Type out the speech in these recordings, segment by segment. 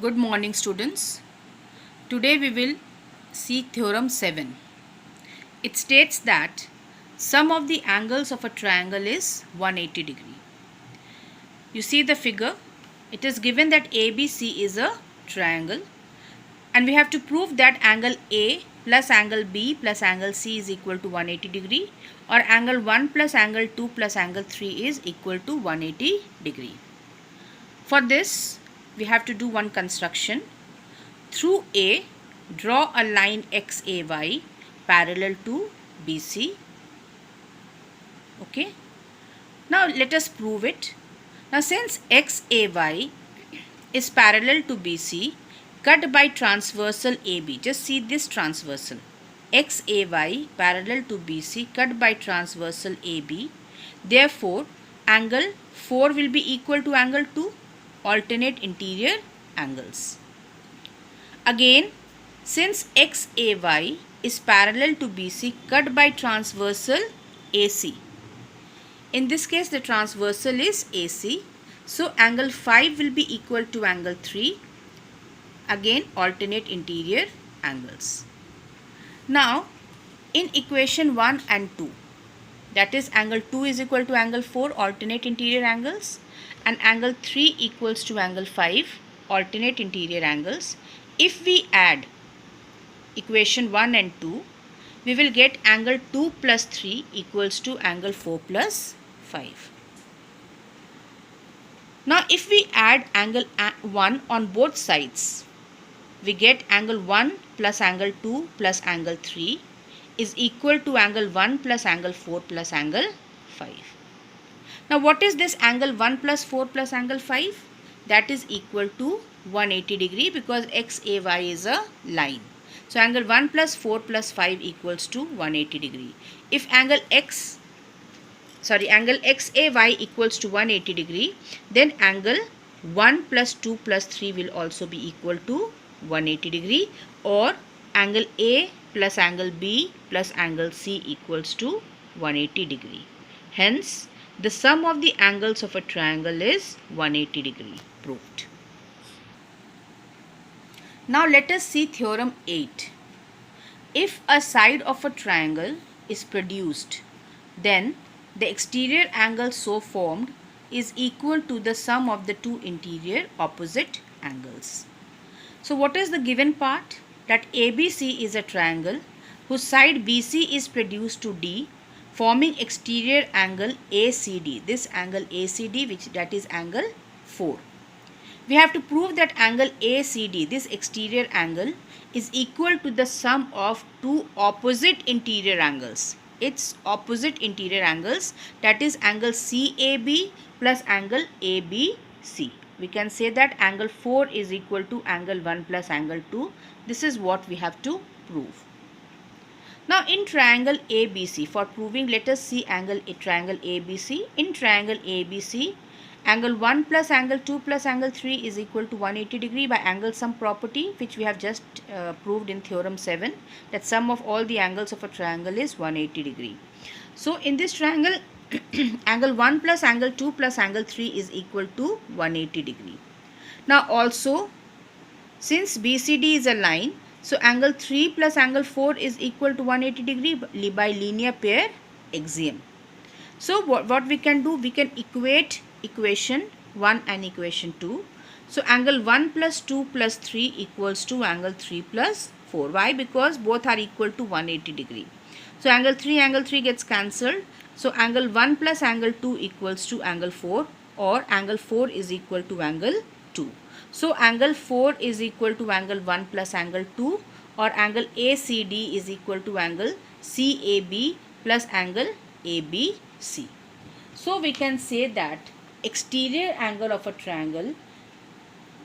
Good morning, students. Today we will see theorem 7. It states that sum of the angles of a triangle is 180 degree. You see the figure. It is given that ABC is a triangle and we have to prove that angle A plus angle B plus angle C is equal to 180 degree, or angle 1 plus angle 2 plus angle 3 is equal to 180 degree. For this, we have to do one construction. Through A, draw a line XAY parallel to BC. Okay. Now let us prove it. Now since XAY is parallel to BC, cut by transversal AB. Just see this transversal. XAY parallel to BC cut by transversal AB. Therefore, angle 4 will be equal to angle 2, alternate interior angles. Again, since XAY is parallel to BC cut by transversal AC. In this case, the transversal is AC. So, angle 5 will be equal to angle 3. Again, alternate interior angles. Now, in equation 1 and 2, that is angle 2 is equal to angle 4, alternate interior angles, and angle 3 equals to angle 5, alternate interior angles. If we add equation 1 and 2, we will get angle 2 plus 3 equals to angle 4 plus 5. Now if we add angle 1 on both sides, we get angle 1 plus angle 2 plus angle 3 is equal to angle 1 plus angle 4 plus angle 5. Now what is this angle 1 plus 4 plus angle 5? That is equal to 180 degree because XAY is a line. So angle 1 plus 4 plus 5 equals to 180 degree. If angle XAY equals to 180 degree, then angle 1 plus 2 plus 3 will also be equal to 180 degree, or angle A plus angle B plus angle C equals to 180 degree. Hence, the sum of the angles of a triangle is 180 degree. Proved. Now let us see theorem 8. If a side of a triangle is produced, then the exterior angle so formed is equal to the sum of the two interior opposite angles. So what is the given part? That ABC is a triangle whose side BC is produced to D, forming exterior angle ACD. This angle ACD, that is angle 4. We have to prove that angle ACD, this exterior angle, is equal to the sum of two opposite interior angles. Its opposite interior angles, that is angle CAB plus angle ABC. We can say that angle 4 is equal to angle 1 plus angle 2. This is what we have to prove. Now in triangle ABC, for proving, let us see triangle ABC. In triangle ABC, angle 1 plus angle 2 plus angle 3 is equal to 180 degree by angle sum property, which we have just proved in theorem 7, that sum of all the angles of a triangle is 180 degree. So in this triangle, angle 1 plus angle 2 plus angle 3 is equal to 180 degree. Now also, since BCD is a line, so angle 3 plus angle 4 is equal to 180 degree by linear pair axiom. So what we can do, we can equate equation 1 and equation 2. So angle 1 plus 2 plus 3 equals to angle 3 plus 4. Why? Because both are equal to 180 degree. So angle 3 gets cancelled. So angle 1 plus angle 2 equals to angle 4, or angle 4 is equal to angle 2. So angle 4 is equal to angle 1 plus angle 2, or angle ACD is equal to angle CAB plus angle ABC. So we can say that exterior angle of a triangle,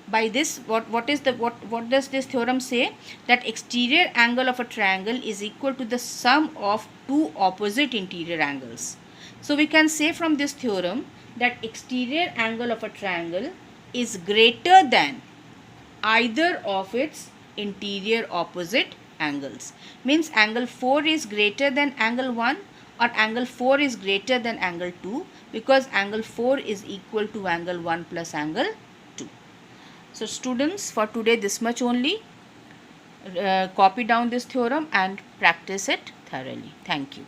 by this what does this theorem say? That exterior angle of a triangle is equal to the sum of two opposite interior angles. So we can say from this theorem that exterior angle of a triangle is greater than either of its interior opposite angles. Means angle 4 is greater than angle 1, or angle 4 is greater than angle 2, because angle 4 is equal to angle 1 plus angle 2. So students, for today this much only. Copy down this theorem and practice it thoroughly. Thank you.